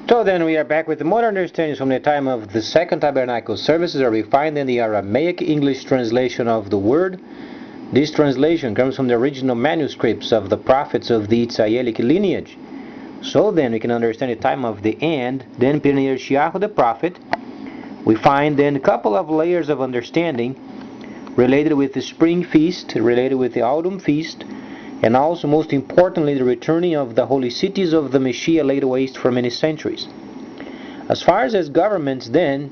So then we are back with the modern understandings from the time of the Second Tabernacle services, where we find in the Aramaic English translation of the word. This translation comes from the original manuscripts of the prophets of the Itzayelic lineage. So then we can understand the time of the end. Then Yirmiyahu the prophet, we find then a couple of layers of understanding related with the spring feast, related with the autumn feast, and also most importantly the returning of the holy cities of the Messiah laid waste for many centuries. As far as governments, then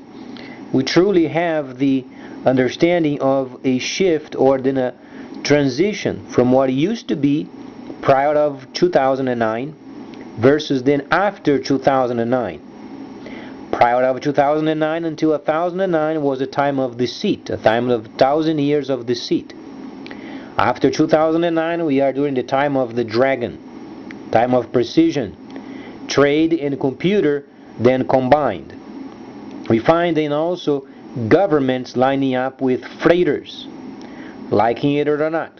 we truly have the understanding of a shift or then a transition from what used to be prior of 2009 versus then after 2009. Prior of 2009 until 1009 was a time of deceit, a time of 1,000 years of deceit. After 2009 we are during the time of the dragon, time of precision, trade and computer then combined. We find then also governments lining up with freighters, liking it or not,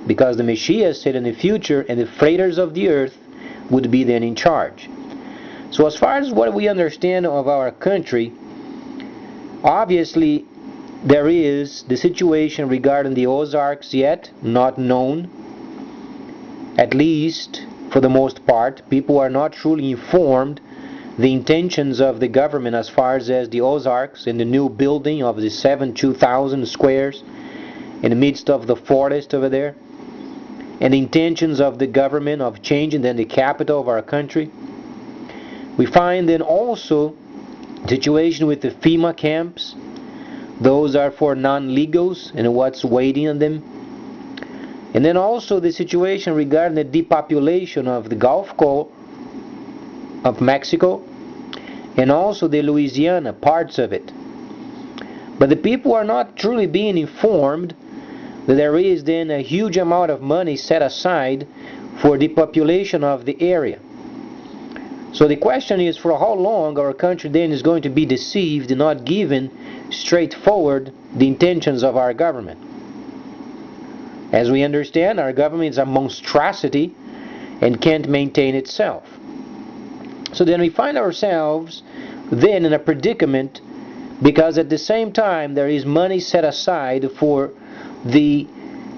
because the Messiah said in the future and the freighters of the earth would be then in charge. So as far as what we understand of our country, obviously there is the situation regarding the Ozarks yet not known. At least for the most part, people are not truly informed the intentions of the government as far as the Ozarks and the new building of the 2,000 squares in the midst of the forest over there, and the intentions of the government of changing then the capital of our country. We find then also situation with the FEMA camps. Those are for non-legals and what's waiting on them. And then also the situation regarding the depopulation of the Gulf Coast of Mexico and also the Louisiana parts of it. But the people are not truly being informed that there is then a huge amount of money set aside for depopulation of the area. So the question is, for how long our country then is going to be deceived and not given straightforward the intentions of our government. As we understand, our government is a monstrosity and can't maintain itself. So then we find ourselves then in a predicament, because at the same time there is money set aside for the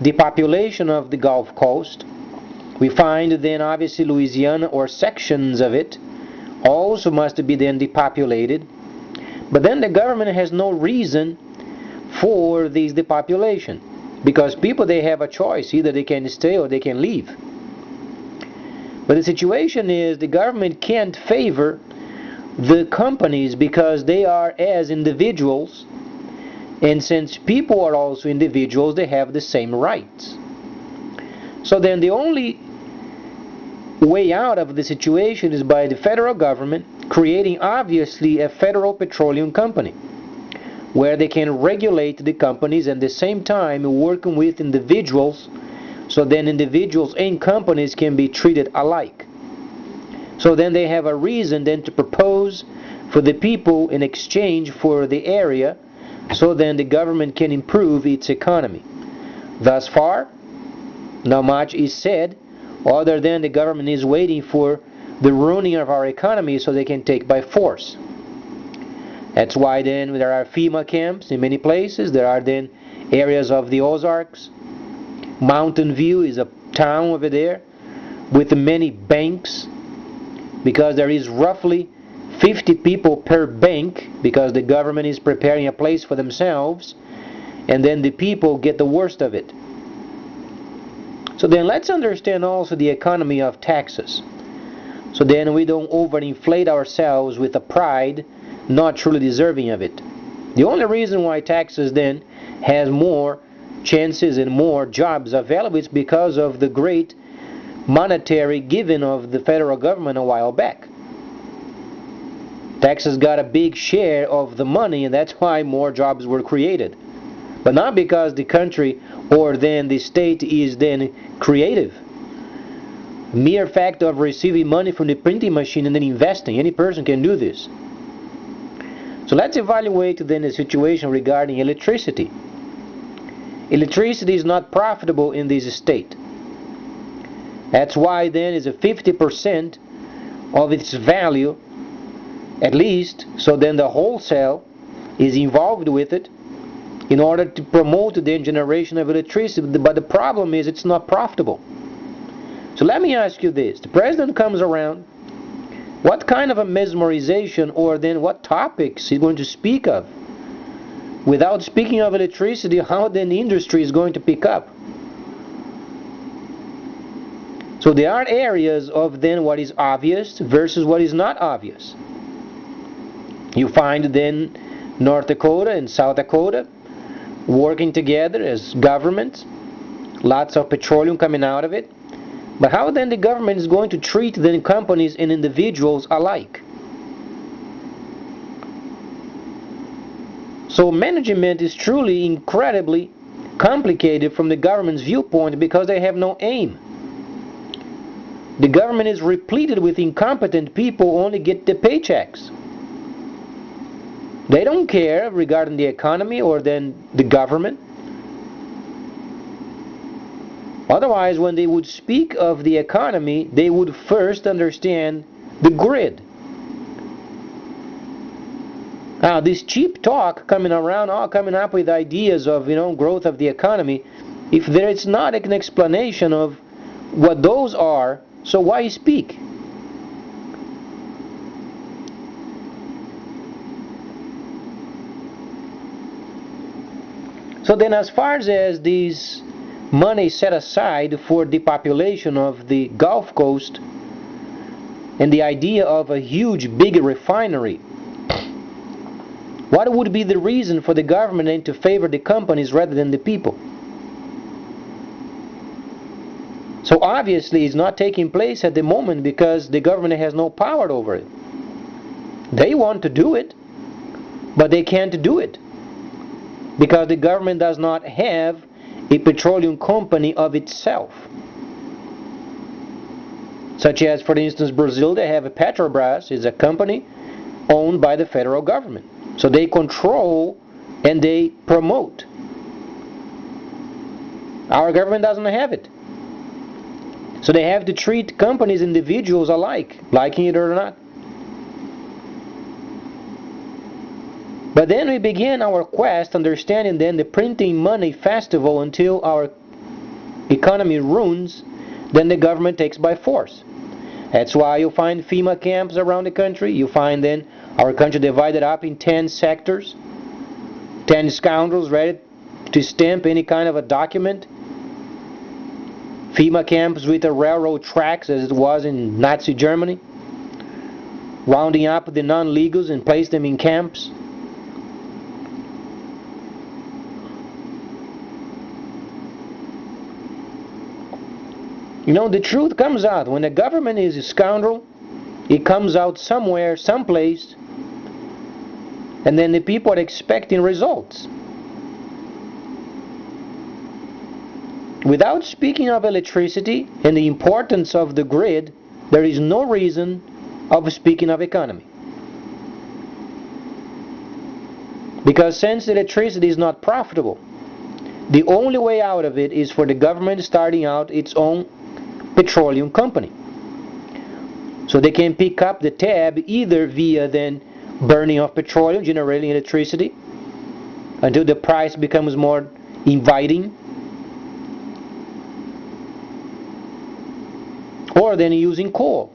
depopulation of the Gulf Coast. We find then obviously Louisiana or sections of it also must be then depopulated. But then the government has no reason for this depopulation, because people, they have a choice, either they can stay or they can leave. But the situation is the government can't favor the companies because they are as individuals, and since people are also individuals, they have the same rights. So then the only way out of the situation is by the federal government creating obviously a federal petroleum company where they can regulate the companies and at the same time working with individuals, so then individuals and companies can be treated alike. So then they have a reason then to propose for the people in exchange for the area, so then the government can improve its economy. Thus far, not much is said, other than the government is waiting for the ruining of our economy so they can take by force. That's why then there are FEMA camps in many places. There are then areas of the Ozarks. Mountain View is a town over there with many banks, because there is roughly 50 people per bank, because the government is preparing a place for themselves, and then the people get the worst of it. So then let's understand also the economy of taxes, so then we don't overinflate ourselves with a pride not truly deserving of it. The only reason why taxes then has more chances and more jobs available is because of the great monetary giving of the federal government a while back. Taxes got a big share of the money, and that's why more jobs were created. But not because the country or then the state is then creative. Mere fact of receiving money from the printing machine and then investing, any person can do this. So let's evaluate then the situation regarding electricity. Electricity is not profitable in this state. That's why then is a 50% of its value At least, so then the wholesale is involved with it in order to promote the generation of electricity. But the problem is it's not profitable. So let me ask you this. The president comes around. What kind of a mesmerization, or then what topics he's going to speak of? Without speaking of electricity, how then the industry is going to pick up? So there are areas of then what is obvious versus what is not obvious. You find then North Dakota and South Dakota working together as governments, lots of petroleum coming out of it. But how then the government is going to treat then companies and individuals alike? So management is truly incredibly complicated from the government's viewpoint because they have no aim. The government is repleted with incompetent people who only get the paychecks. They don't care regarding the economy or then the government. Otherwise, when they would speak of the economy, they would first understand the grid. Now, this cheap talk coming around, all coming up with ideas of, growth of the economy, if there is not an explanation of what those are, so why speak? So then, as far as these money set aside for the population of the Gulf Coast and the idea of a huge, big refinery, what would be the reason for the government to favor the companies rather than the people? So obviously it's not taking place at the moment because the government has no power over it. They want to do it, but they can't do it because the government does not have a petroleum company of itself. Such as, for instance, Brazil, they have a Petrobras, is a company owned by the federal government. So they control and they promote. Our government doesn't have it. So they have to treat companies, individuals alike, liking it or not. But then we begin our quest, understanding then the printing money festival until our economy ruins, then the government takes by force. That's why you find FEMA camps around the country. You find then our country divided up in 10 sectors, 10 scoundrels ready to stamp any kind of a document. FEMA camps with the railroad tracks as it was in Nazi Germany, rounding up the non-legals and place them in camps. The truth comes out. When the government is a scoundrel, it comes out somewhere, someplace, and then the people are expecting results. Without speaking of electricity and the importance of the grid, there is no reason of speaking of economy. Because since electricity is not profitable, the only way out of it is for the government starting out its own petroleum company. So they can pick up the tab either via then burning of petroleum, generating electricity, until the price becomes more inviting, or then using coal.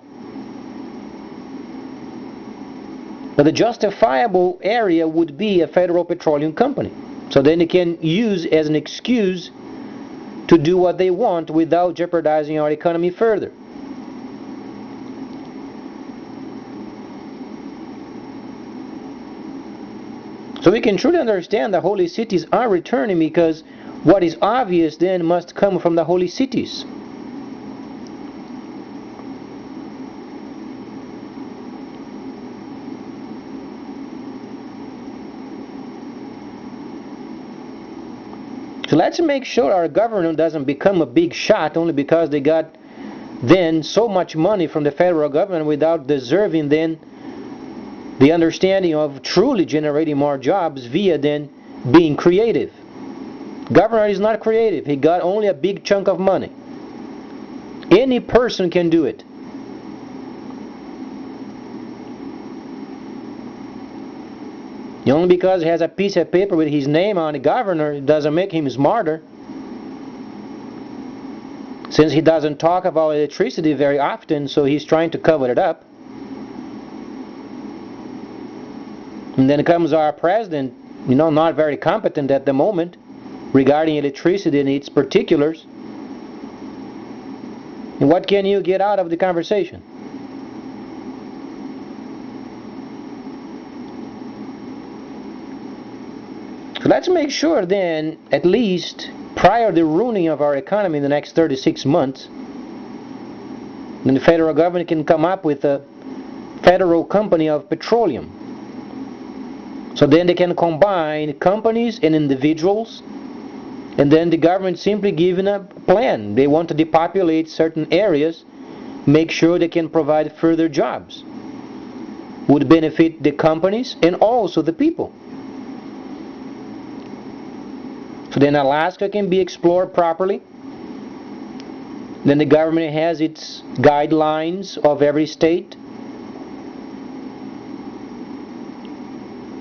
But the justifiable area would be a federal petroleum company. So then they can use as an excuse to do what they want without jeopardizing our economy further. So we can truly understand the holy cities are returning because what is obvious then must come from the holy cities. So let's make sure our government doesn't become a big shot only because they got then so much money from the federal government without deserving then the understanding of truly generating more jobs via then being creative. Governor is not creative. He got only a big chunk of money. Any person can do it. Only because he has a piece of paper with his name on the governor, it doesn't make him smarter. Since he doesn't talk about electricity very often, so he's trying to cover it up. And then comes our president, not very competent at the moment regarding electricity and its particulars. And what can you get out of the conversation? So let's make sure then, at least prior to the ruining of our economy in the next 36 months, then the federal government can come up with a federal company of petroleum. So then they can combine companies and individuals, and then the government simply given a plan. They want to depopulate certain areas, make sure they can provide further jobs. Would benefit the companies and also the people. So then Alaska can be explored properly. Then the government has its guidelines of every state.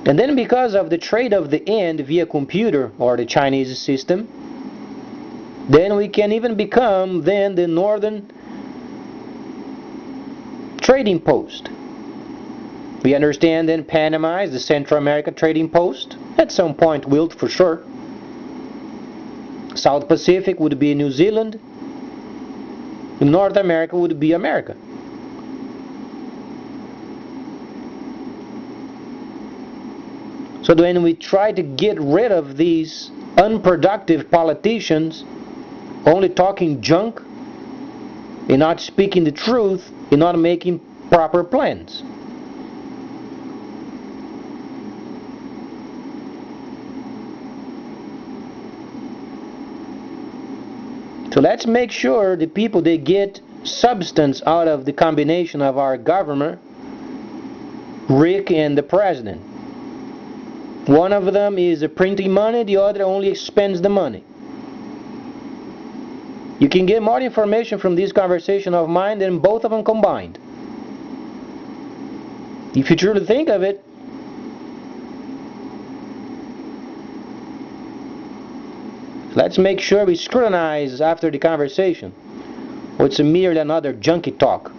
And then because of the trade of the end via computer or the Chinese system, then we can even become then the northern trading post. We understand then Panama is the Central America trading post. At some point will for sure. South Pacific would be New Zealand. North America would be America. So when we try to get rid of these unproductive politicians, only talking junk, and not speaking the truth, and not making proper plans. So let's make sure the people, they get substance out of the combination of our government, Rick and the president. One of them is printing money, the other only spends the money. You can get more information from this conversation of mine than both of them combined. If you truly think of it, let's make sure we scrutinize after the conversation. Or it's merely another junkie talk.